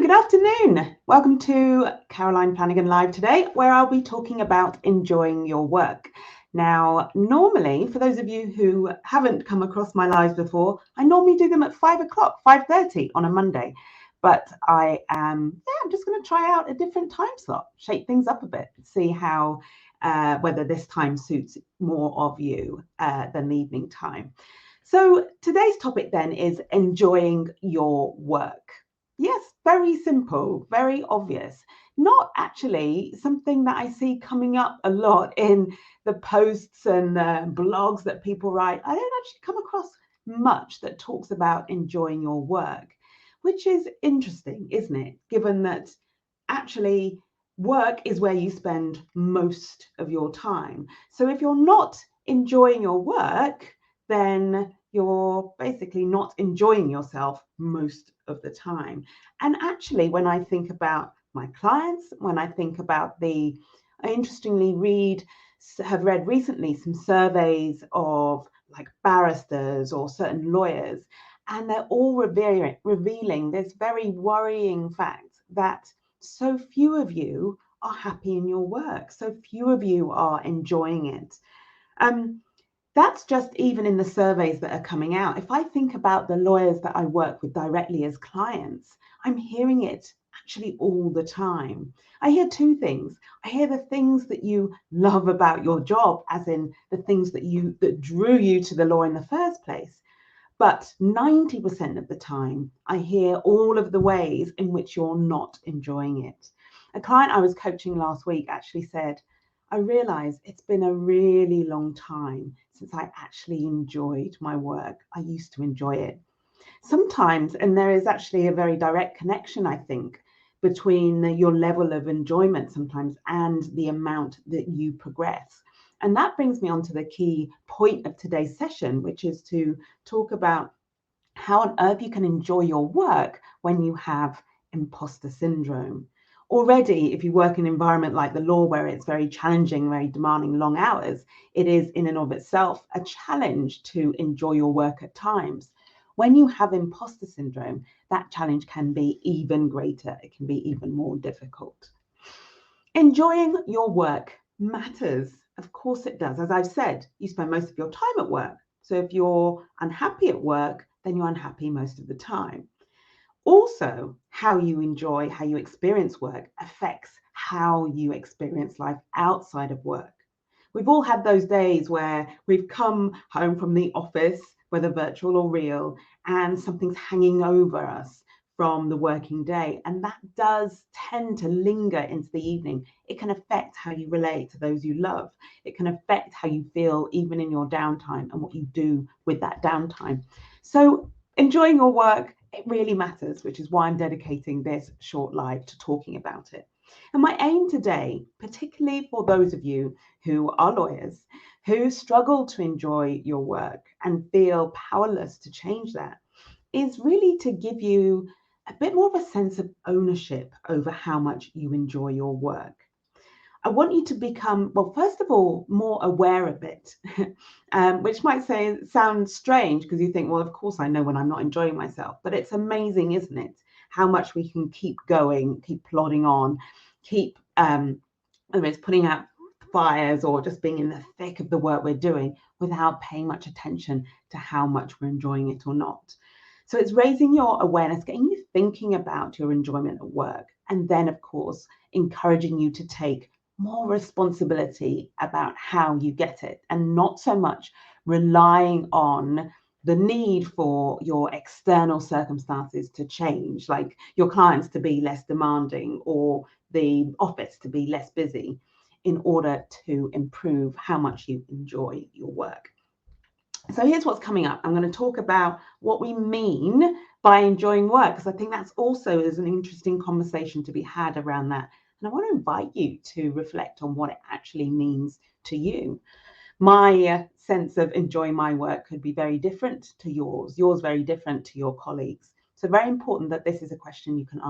Good afternoon. Welcome to Caroline Flanagan Live today, where I'll be talking about enjoying your work. Now, normally, for those of you who haven't come across my lives before, I normally do them at 5 o'clock, 5:30 on a Monday. But I'm just going to try out a different time slot, shake things up a bit, see how whether this time suits more of you than the evening time. So today's topic then is enjoying your work. Yes, very simple, very obvious. Not actually something that I see coming up a lot in the posts and blogs that people write. I don't actually come across much that talks about enjoying your work, which is interesting, isn't it? Given that actually work is where you spend most of your time. So if you're not enjoying your work, then you're basically not enjoying yourself most of the time. And actually, when I think about my clients, when I think about I interestingly have read recently some surveys of like barristers or certain lawyers, and they're all revealing this very worrying fact that so few of you are happy in your work, so few of you are enjoying it. That's just even in the surveys that are coming out. If I think about the lawyers that I work with directly as clients, I'm hearing it actually all the time. I hear two things. I hear the things that you love about your job, as in the things that drew you to the law in the first place. But 90% of the time, I hear all of the ways in which you're not enjoying it. A client I was coaching last week actually said, I realize it's been a really long time since I actually enjoyed my work. I used to enjoy it. Sometimes, and there is actually a very direct connection, I think, between your level of enjoyment sometimes and the amount that you progress. And that brings me on to the key point of today's session, which is to talk about how on earth you can enjoy your work when you have imposter syndrome. Already, if you work in an environment like the law where it's very challenging, very demanding, long hours, it is in and of itself a challenge to enjoy your work at times. When you have imposter syndrome, that challenge can be even greater. It can be even more difficult. Enjoying your work matters. Of course it does. As I've said, you spend most of your time at work. So if you're unhappy at work, then you're unhappy most of the time. Also, how you enjoy, how you experience work affects how you experience life outside of work. We've all had those days where we've come home from the office, whether virtual or real, and something's hanging over us from the working day. And that does tend to linger into the evening. It can affect how you relate to those you love. It can affect how you feel even in your downtime and what you do with that downtime. So enjoying your work, it really matters, which is why I'm dedicating this short live to talking about it. And my aim today, particularly for those of you who are lawyers, who struggle to enjoy your work and feel powerless to change that, is really to give you a bit more of a sense of ownership over how much you enjoy your work. I want you to become, well, first of all, more aware of it, which might sound strange because you think, well, of course I know when I'm not enjoying myself, but it's amazing, isn't it? How much we can keep going, keep plodding on, keep, whether it's putting out fires or just being in the thick of the work we're doing without paying much attention to how much we're enjoying it or not. So it's raising your awareness, getting you thinking about your enjoyment at work, and then, of course, encouraging you to take more responsibility about how you get it and not so much relying on the need for your external circumstances to change, like your clients to be less demanding or the office to be less busy in order to improve how much you enjoy your work. So here's what's coming up. I'm going to talk about what we mean by enjoying work, because I think that's also is an interesting conversation to be had around that. And I want to invite you to reflect on what it actually means to you. My sense of enjoying my work could be very different to yours very different to your colleagues. So very important that this is a question you can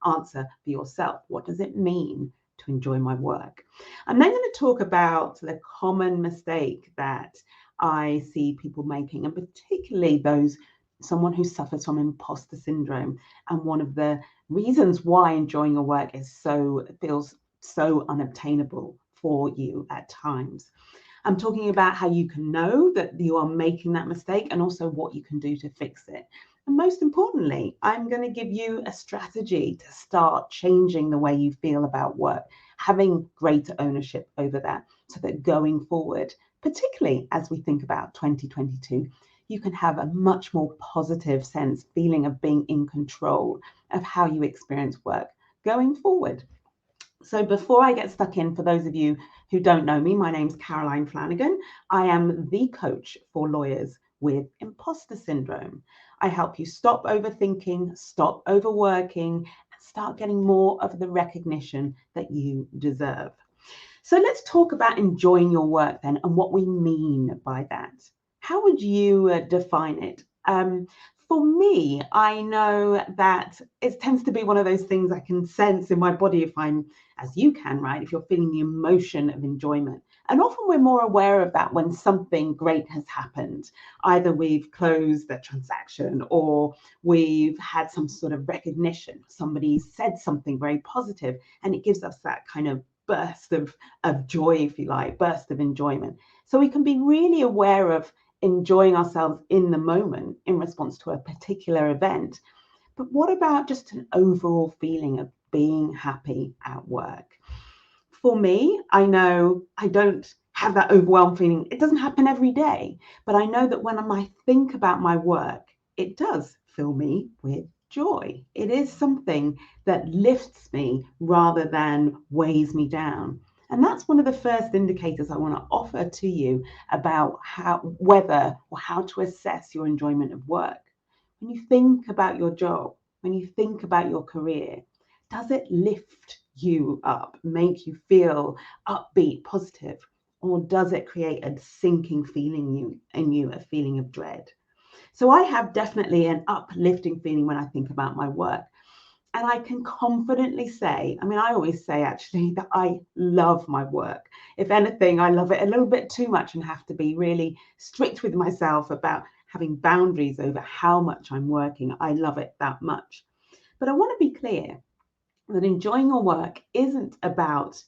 answer for yourself. What does it mean to enjoy my work? I'm then going to talk about the common mistake that I see people making, and particularly those someone who suffers from imposter syndrome. And one of the reasons why enjoying your work feels so unobtainable for you at times. I'm talking about how you can know that you are making that mistake and also what you can do to fix it. And most importantly, I'm going to give you a strategy to start changing the way you feel about work, having greater ownership over that, so that going forward, particularly as we think about 2022, you can have a much more positive feeling of being in control of how you experience work going forward. So before I get stuck in, for those of you who don't know me, my name's Caroline Flanagan. I am the coach for lawyers with imposter syndrome. I help you stop overthinking, stop overworking, and start getting more of the recognition that you deserve. So let's talk about enjoying your work then, and what we mean by that. How would you define it? For me, I know that it tends to be one of those things I can sense in my body if I'm, as you can, right? If you're feeling the emotion of enjoyment. And often we're more aware of that when something great has happened. Either we've closed a transaction or we've had some sort of recognition. Somebody said something very positive, and it gives us that kind of burst of joy, if you like, burst of enjoyment. So we can be really aware of enjoying ourselves in the moment in response to a particular event. But what about just an overall feeling of being happy at work? For me, I know I don't have that overwhelmed feeling. It doesn't happen every day, but I know that when I think about my work, it does fill me with joy. It is something that lifts me rather than weighs me down. And that's one of the first indicators I want to offer to you about whether or how to assess your enjoyment of work. When you think about your job, when you think about your career, does it lift you up, make you feel upbeat, positive, or does it create a sinking feeling in you, a feeling of dread? So I have definitely an uplifting feeling when I think about my work. And I can confidently say, I mean, I always say actually that I love my work. If anything, I love it a little bit too much and have to be really strict with myself about having boundaries over how much I'm working. I love it that much. But I want to be clear that enjoying your work isn't about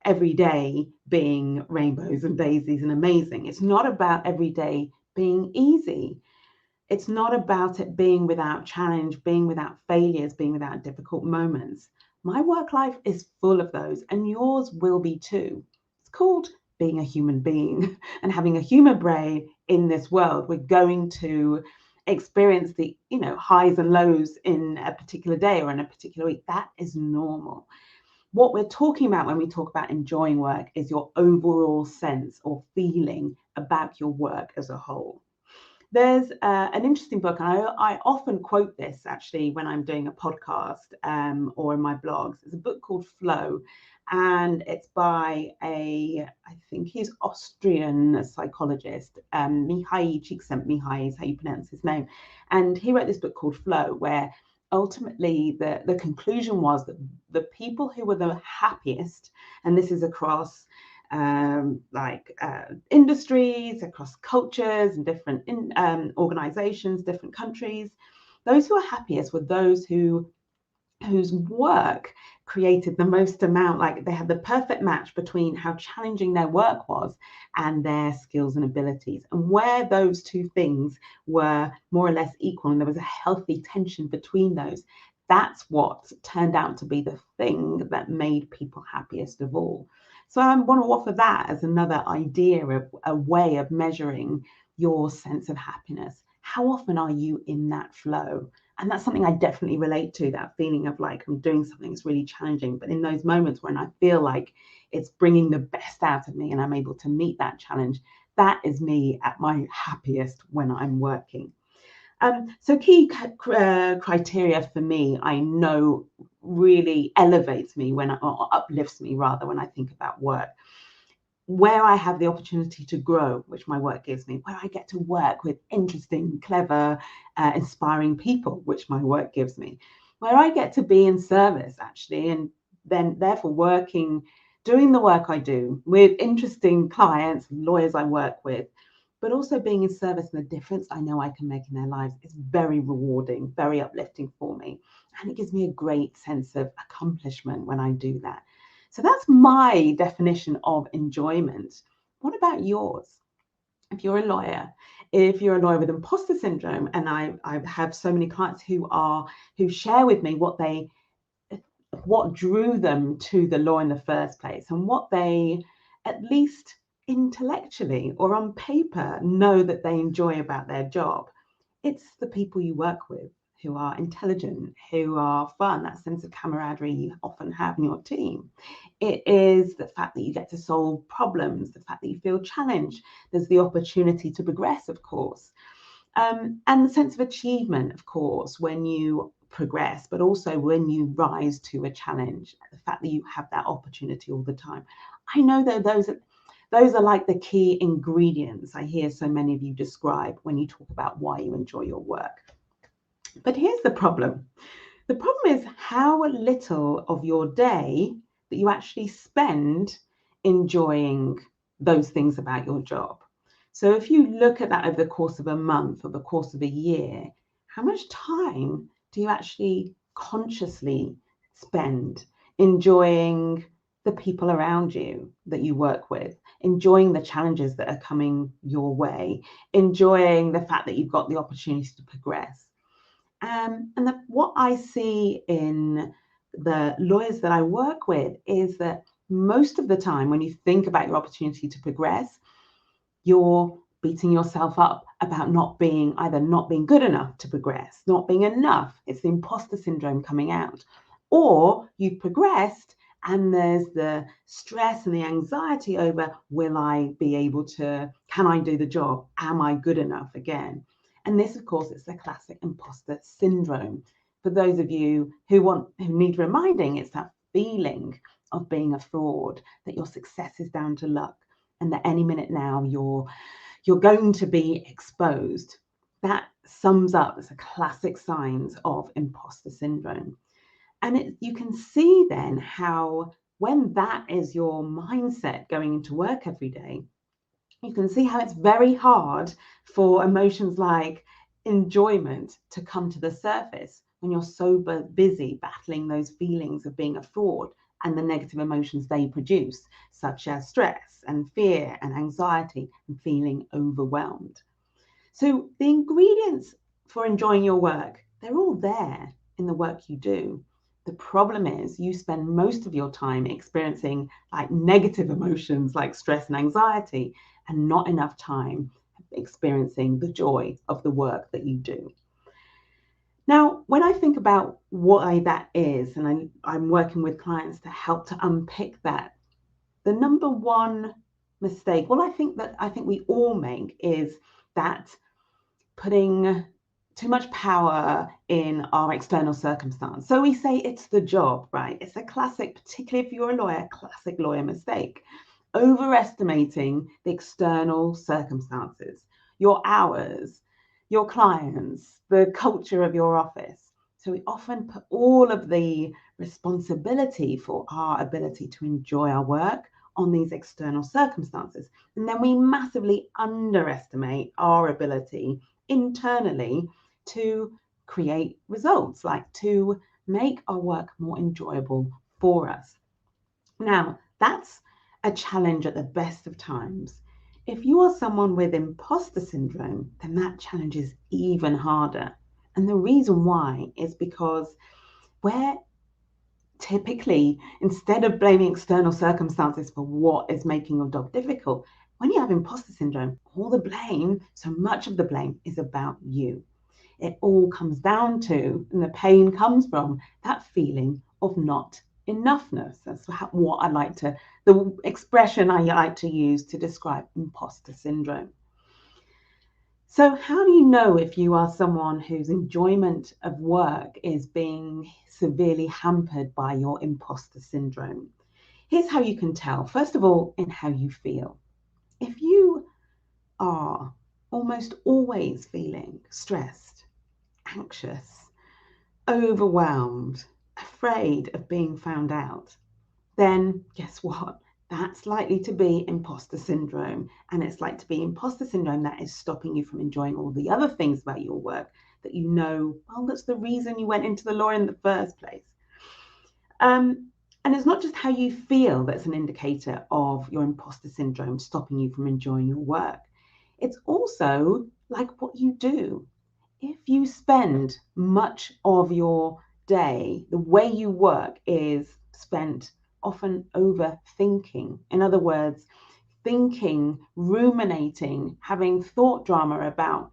every day being rainbows and daisies and amazing. It's not about every day being easy. It's not about it being without challenge, being without failures, being without difficult moments. My work life is full of those, and yours will be too. It's called being a human being and having a human brain in this world. We're going to experience the highs and lows in a particular day or in a particular week. That is normal. What we're talking about when we talk about enjoying work is your overall sense or feeling about your work as a whole. There's an interesting book, and I often quote this actually when I'm doing a podcast or in my blogs. It's a book called Flow, and it's by I think he's Austrian psychologist, Mihai Csikszentmihalyi is how you pronounce his name. And he wrote this book called Flow, where ultimately the conclusion was that the people who were the happiest, and this is across industries, across cultures and different organizations, different countries. Those who are happiest were those whose work created the most amount, like they had the perfect match between how challenging their work was and their skills and abilities. And where those two things were more or less equal and there was a healthy tension between those, that's what turned out to be the thing that made people happiest of all. So I want to offer that as another idea of a way of measuring your sense of happiness. How often are you in that flow? And that's something I definitely relate to, that feeling of like I'm doing something that's really challenging. But in those moments when I feel like it's bringing the best out of me and I'm able to meet that challenge, that is me at my happiest when I'm working. So key criteria for me, I know really elevates me or uplifts me rather when I think about work. Where I have the opportunity to grow, which my work gives me, where I get to work with interesting, clever, inspiring people, which my work gives me, where I get to be in service actually, and then therefore doing the work I do with interesting clients, lawyers I work with, but also being in service and the difference I know I can make in their lives is very rewarding, very uplifting for me. And it gives me a great sense of accomplishment when I do that. So that's my definition of enjoyment. What about yours? If you're a lawyer, with imposter syndrome, and I have so many clients who share with me what drew them to the law in the first place and what they, at least intellectually or on paper, know that they enjoy about their job. It's the people you work with who are intelligent, who are fun, that sense of camaraderie you often have in your team. It is the fact that you get to solve problems, the fact that you feel challenged. There's the opportunity to progress, of course. And the sense of achievement, of course, when you progress, but also when you rise to a challenge, the fact that you have that opportunity all the time. I know that those are like the key ingredients I hear so many of you describe when you talk about why you enjoy your work. But here's the problem. The problem is how little of your day that you actually spend enjoying those things about your job. So if you look at that over the course of a month or the course of a year, how much time do you actually consciously spend enjoying the people around you that you work with, enjoying the challenges that are coming your way, enjoying the fact that you've got the opportunity to progress? What I see in the lawyers that I work with is that most of the time, when you think about your opportunity to progress, you're beating yourself up about either not being good enough to progress, not being enough. It's the imposter syndrome coming out. Or you've progressed and there's the stress and the anxiety over, can I do the job? Am I good enough again? And this, of course, is the classic imposter syndrome. For those of you who need reminding, it's that feeling of being a fraud, that your success is down to luck, and that any minute now you're going to be exposed. That sums up as a classic signs of imposter syndrome. And you can see then how, when that is your mindset going into work every day, you can see how it's very hard for emotions like enjoyment to come to the surface when you're so busy battling those feelings of being a fraud and the negative emotions they produce, such as stress and fear and anxiety and feeling overwhelmed. So the ingredients for enjoying your work, they're all there in the work you do. The problem is you spend most of your time experiencing like negative emotions like stress and anxiety, and not enough time experiencing the joy of the work that you do. Now, when I think about why that is, and I'm working with clients to help to unpick that, the number one mistake, I think we all make, is that putting too much power in our external circumstance. So we say it's the job, right? It's a classic, particularly if you're a lawyer, classic lawyer mistake. Overestimating the external circumstances, your hours, your clients, the culture of your office. So we often put all of the responsibility for our ability to enjoy our work on these external circumstances. And then we massively underestimate our ability internally to create results, like to make our work more enjoyable for us. Now, that's a challenge at the best of times. If you are someone with imposter syndrome, then that challenge is even harder. And the reason why is because we're typically, instead of blaming external circumstances for what is making your job difficult, when you have imposter syndrome, so much of the blame is about you. It all comes down to, and the pain comes from, that feeling of not enoughness. That's the expression I like to use to describe imposter syndrome. So how do you know if you are someone whose enjoyment of work is being severely hampered by your imposter syndrome? Here's how you can tell. First of all, in how you feel. If you are almost always feeling stressed, anxious, overwhelmed, afraid of being found out, then guess what? that's likely to be imposter syndrome. And it's like to be imposter syndrome that is stopping you from enjoying all the other things about your work that you know, well, that's the reason you went into the law in the first place. And it's not just how you feel that's an indicator of your imposter syndrome stopping you from enjoying your work. It's also like what you do. If you spend much of your day, the way you work is spent often overthinking. In other words, thinking, ruminating, having thought drama about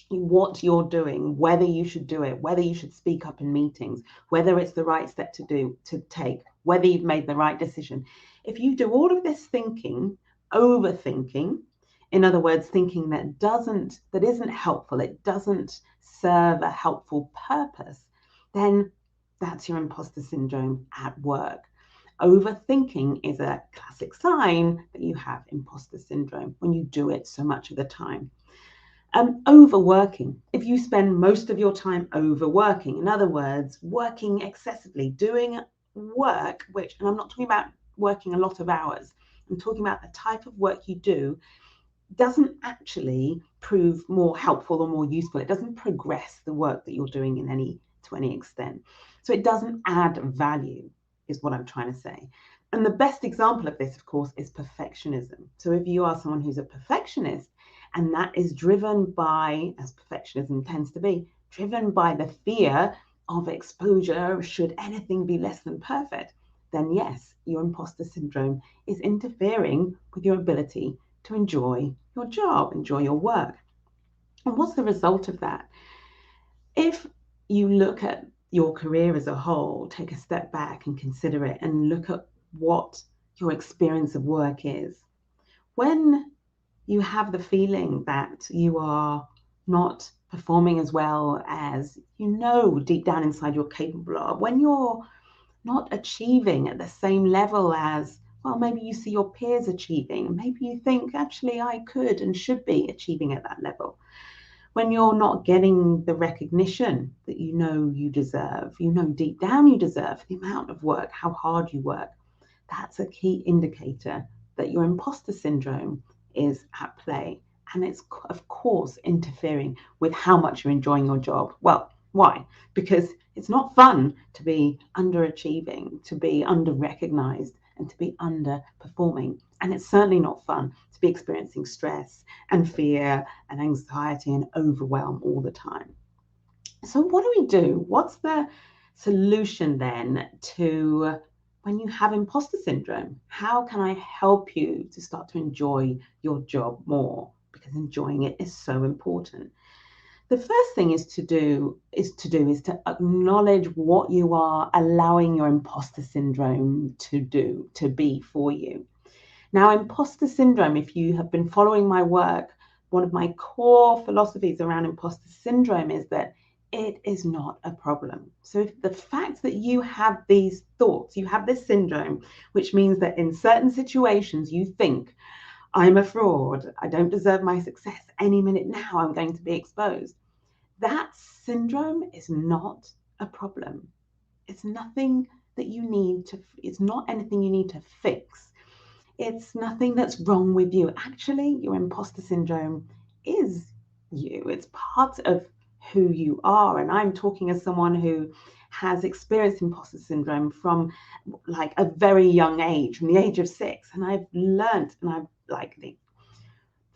what you're doing, whether you should do it, whether you should speak up in meetings, whether it's the right step to take, whether you've made the right decision. If you do all of this thinking, overthinking, in other words, thinking that isn't helpful, it doesn't serve a helpful purpose, then that's your imposter syndrome at work. Overthinking is a classic sign that you have imposter syndrome when you do it so much of the time. Overworking. If you spend most of your time overworking, in other words, working excessively, doing work, and I'm not talking about working a lot of hours, I'm talking about the type of work you do doesn't actually prove more helpful or more useful. It doesn't progress the work that you're doing to any extent. So it doesn't add value, is what I'm trying to say. And the best example of this, of course, is perfectionism. So if you are someone who's a perfectionist, and that is driven by, as perfectionism tends to be, driven by the fear of exposure, should anything be less than perfect, then yes, your imposter syndrome is interfering with your ability to enjoy your job, enjoy your work. And what's the result of that? If you look at your career as a whole, take a step back and consider it and look at what your experience of work is. When you have the feeling that you are not performing as well as you know deep down inside you're capable of, when you're not achieving at the same level as, well, maybe you see your peers achieving, maybe you think, actually, I could and should be achieving at that level. When you're not getting the recognition that you know you deserve, you know deep down you deserve, the amount of work, how hard you work, that's a key indicator that your imposter syndrome is at play. And it's, of course, interfering with how much you're enjoying your job. Well, why? Because it's not fun to be underachieving, to be under-recognized, and to be underperforming. And it's certainly not fun to be experiencing stress and fear and anxiety and overwhelm all the time. So what do we do? What's the solution then to when you have imposter syndrome? How can I help you to start to enjoy your job more? Because enjoying it is so important. The first thing is to acknowledge what you are allowing your imposter syndrome to be for you. Now, imposter syndrome, if you have been following my work, one of my core philosophies around imposter syndrome is that it is not a problem. So if the fact that you have these thoughts, you have this syndrome, which means that in certain situations you think, I'm a fraud, I don't deserve my success, any minute now I'm going to be exposed. That syndrome is not a problem. It's nothing that it's not anything you need to fix. It's nothing that's wrong with you. Actually, your imposter syndrome is you. It's part of who you are. And I'm talking as someone who has experienced imposter syndrome from like a very young age, from the age of 6. And I've learned, and I've like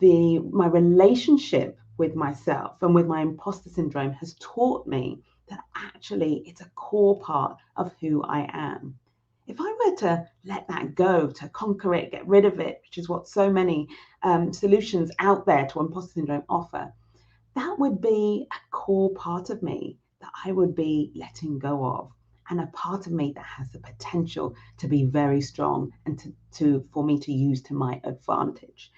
my relationship with myself and with my imposter syndrome has taught me that actually it's a core part of who I am. If I were to let that go, to conquer it, get rid of it, which is what so many solutions out there to imposter syndrome offer, that would be a core part of me that I would be letting go of, and a part of me that has the potential to be very strong and for me to use to my advantage.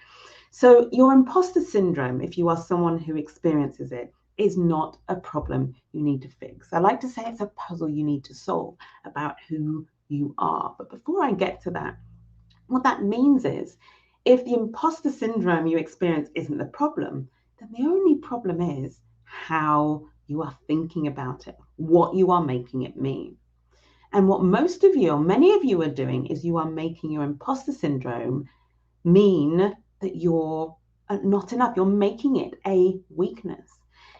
So your imposter syndrome, if you are someone who experiences it, is not a problem you need to fix. I like to say it's a puzzle you need to solve about who you are. But before I get to that, what that means is if the imposter syndrome you experience isn't the problem, then the only problem is how you are thinking about it, what you are making it mean. And what most of you, or many of you, are doing is you are making your imposter syndrome mean that you're not enough. You're making it a weakness.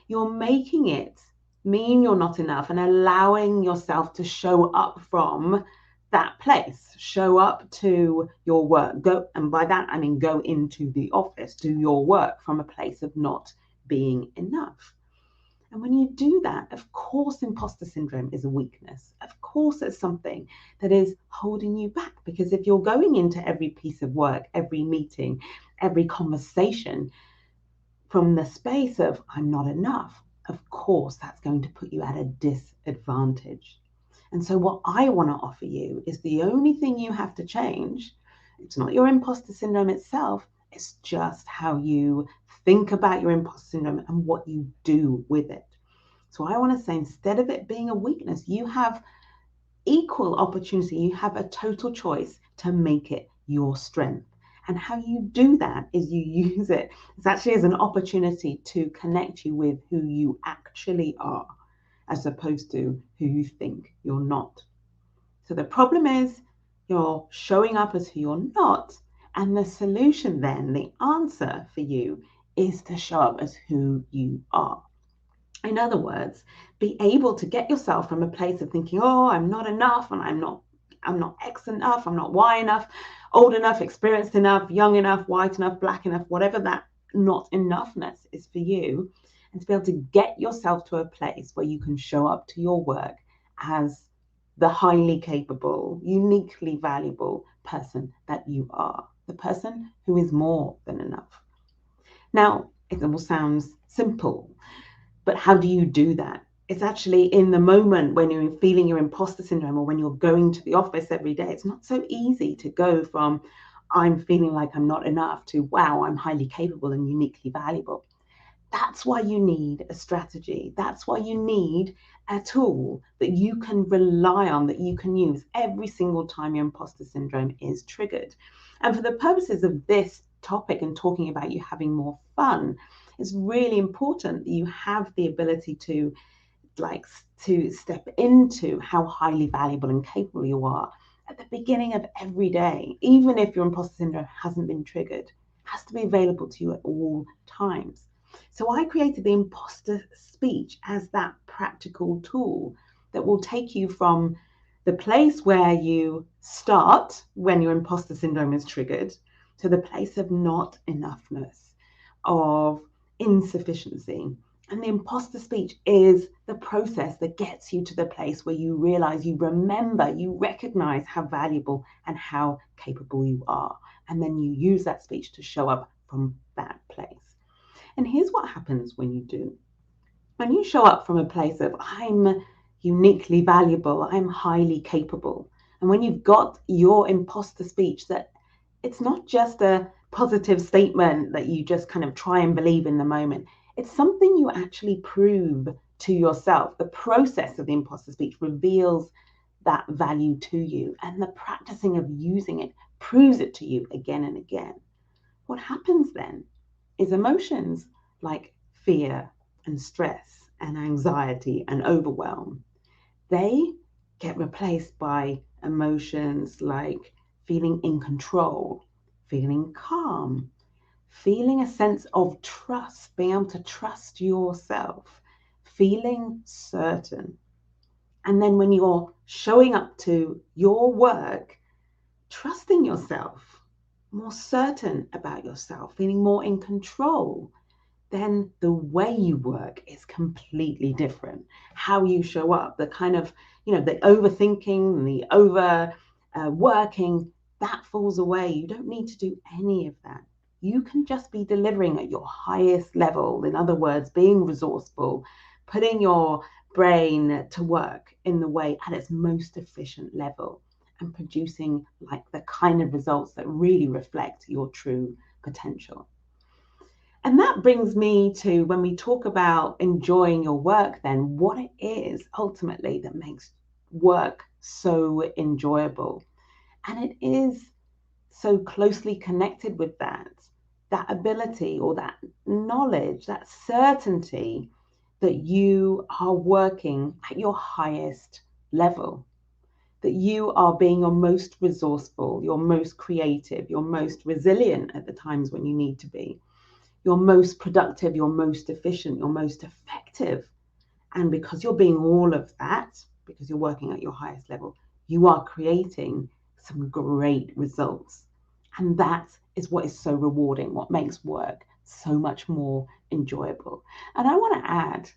You're making it mean you're not enough and allowing yourself to show up from that place, show up to your work. Go, and by that I mean go into the office, do your work from a place of not being enough. And when you do that, of course, imposter syndrome is a weakness. Of course, it's something that is holding you back. Because if you're going into every piece of work, every meeting, every conversation from the space of I'm not enough, of course, that's going to put you at a disadvantage. And so, what I want to offer you is the only thing you have to change. It's not your imposter syndrome itself, it's just how you think about your imposter syndrome and what you do with it. So I want to say, instead of it being a weakness, you have equal opportunity. You have a total choice to make it your strength. And how you do that is you use it. It's actually as an opportunity to connect you with who you actually are, as opposed to who you think you're not. So the problem is you're showing up as who you're not. And the solution then, the answer for you, is to show up as who you are. In other words, be able to get yourself from a place of thinking, oh, I'm not enough, and I'm not X enough, I'm not Y enough, old enough, experienced enough, young enough, white enough, black enough, whatever that not enoughness is for you, and to be able to get yourself to a place where you can show up to your work as the highly capable, uniquely valuable person that you are, the person who is more than enough. Now, it all sounds simple, but how do you do that? It's actually in the moment when you're feeling your imposter syndrome, or when you're going to the office every day. It's not so easy to go from I'm feeling like I'm not enough to wow, I'm highly capable and uniquely valuable. That's why you need a strategy. That's why you need a tool that you can rely on, that you can use every single time your imposter syndrome is triggered. And for the purposes of this topic and talking about you having more fun, it's really important that you have the ability to step into how highly valuable and capable you are at the beginning of every day, even if your imposter syndrome hasn't been triggered. It has to be available to you at all times. So I created the imposter speech as that practical tool that will take you from the place where you start when your imposter syndrome is triggered to the place of not enoughness, of insufficiency. And the imposter speech is the process that gets you to the place where you realize, you remember, you recognize how valuable and how capable you are. And then you use that speech to show up from that place. And here's what happens when you do. When you show up from a place of I'm uniquely valuable, I'm highly capable, and when you've got your imposter speech, that it's not just a positive statement that you just kind of try and believe in the moment. It's something you actually prove to yourself. The process of the imposter speech reveals that value to you, and the practicing of using it proves it to you again and again. What happens then is emotions like fear and stress and anxiety and overwhelm, they get replaced by emotions like feeling in control, feeling calm, feeling a sense of trust, being able to trust yourself, feeling certain. And then when you're showing up to your work, trusting yourself, more certain about yourself, feeling more in control, then the way you work is completely different. How you show up, the kind of, the overthinking, the over working, that falls away. You don't need to do any of that. You can just be delivering at your highest level. In other words, being resourceful, putting your brain to work in the way at its most efficient level, and producing like the kind of results that really reflect your true potential. And that brings me to when we talk about enjoying your work, then what it is ultimately that makes work so enjoyable. And it is so closely connected with that ability or that knowledge, that certainty that you are working at your highest level. that you are being your most resourceful, your most creative, your most resilient at the times when you need to be, your most productive, your most efficient, your most effective. And because you're being all of that, because you're working at your highest level, you are creating some great results. And that is what is so rewarding, what makes work so much more enjoyable. And I want to add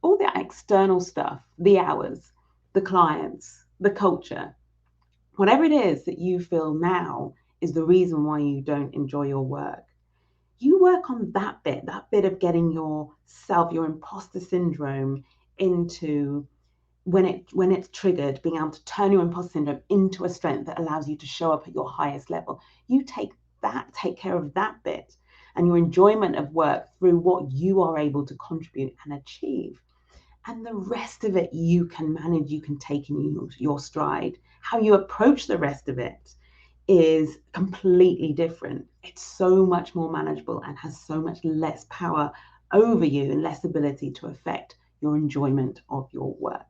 all the external stuff, the hours, the clients, the culture, whatever it is that you feel now is the reason why you don't enjoy your work. You work on that bit of getting yourself, your imposter syndrome into when it's triggered, being able to turn your imposter syndrome into a strength that allows you to show up at your highest level. You take care of that bit and your enjoyment of work through what you are able to contribute and achieve. And the rest of it you can manage, you can take in your stride. How you approach the rest of it is completely different. It's so much more manageable and has so much less power over you and less ability to affect your enjoyment of your work.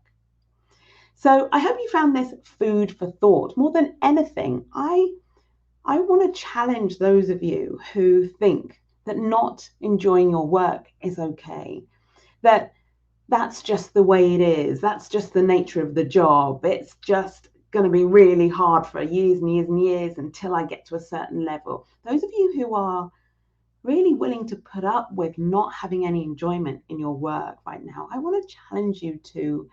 So I hope you found this food for thought. More than anything, I want to challenge those of you who think that not enjoying your work is okay, that that's just the way it is. That's just the nature of the job. It's just going to be really hard for years and years and years until I get to a certain level. Those of you who are really willing to put up with not having any enjoyment in your work right now, I want to challenge you to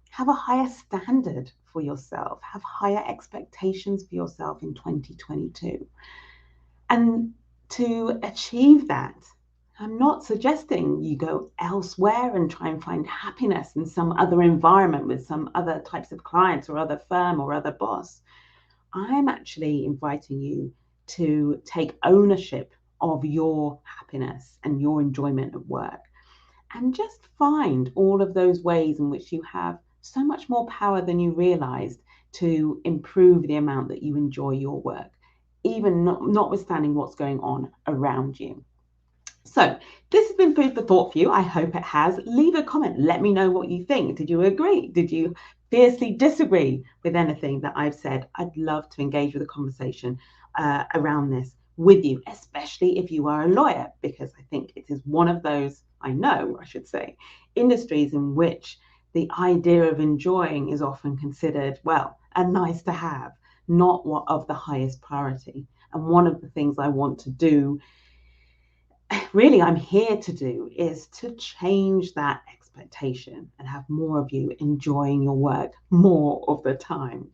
have a higher standard for yourself, have higher expectations for yourself in 2022. And to achieve that, I'm not suggesting you go elsewhere and try and find happiness in some other environment with some other types of clients or other firm or other boss. I'm actually inviting you to take ownership of your happiness and your enjoyment of work and just find all of those ways in which you have so much more power than you realized to improve the amount that you enjoy your work, even notwithstanding what's going on around you. So this has been food for thought for you. I hope it has. Leave a comment. Let me know what you think. Did you agree? Did you fiercely disagree with anything that I've said? I'd love to engage with a conversation around this with you, especially if you are a lawyer, because I think it is one of those, I should say, industries in which the idea of enjoying is often considered, well, a nice to have, not one of the highest priority. And one of the things I want to do, really I'm here to do, is to change that expectation and have more of you enjoying your work more of the time.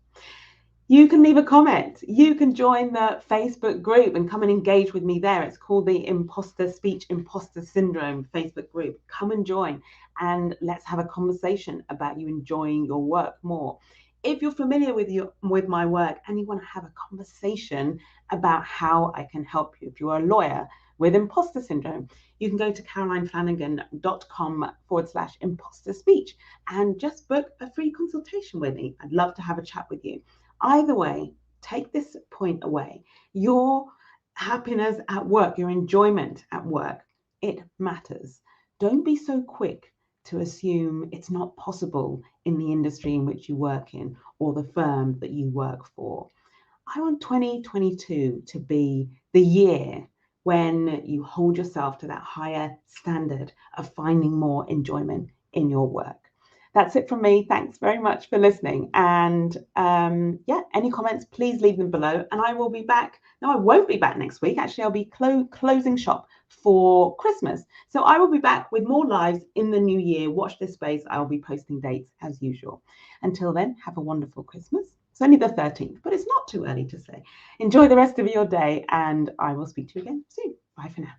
You can leave a comment. You can join the Facebook group and come and engage with me there. It's called the Imposter Speech, Imposter Syndrome Facebook group. Come and join and let's have a conversation about you enjoying your work more. If you're familiar with my work and you want to have a conversation about how I can help you, if you're a lawyer with imposter syndrome, you can go to carolineflanagan.com/imposter speech and just book a free consultation with me. I'd love to have a chat with you. Either way, take this point away. Your happiness at work, your enjoyment at work, it matters. Don't be so quick to assume it's not possible in the industry in which you work in or the firm that you work for. I want 2022 to be the year when you hold yourself to that higher standard of finding more enjoyment in your work. That's it from me. Thanks very much for listening. And any comments, please leave them below. And I will be back. No, I won't be back next week. Actually, I'll be closing shop for Christmas. So I will be back with more lives in the new year. Watch this space. I'll be posting dates as usual. Until then, have a wonderful Christmas. It's only the 13th, but it's not too early to say. Enjoy the rest of your day, and I will speak to you again soon. Bye for now.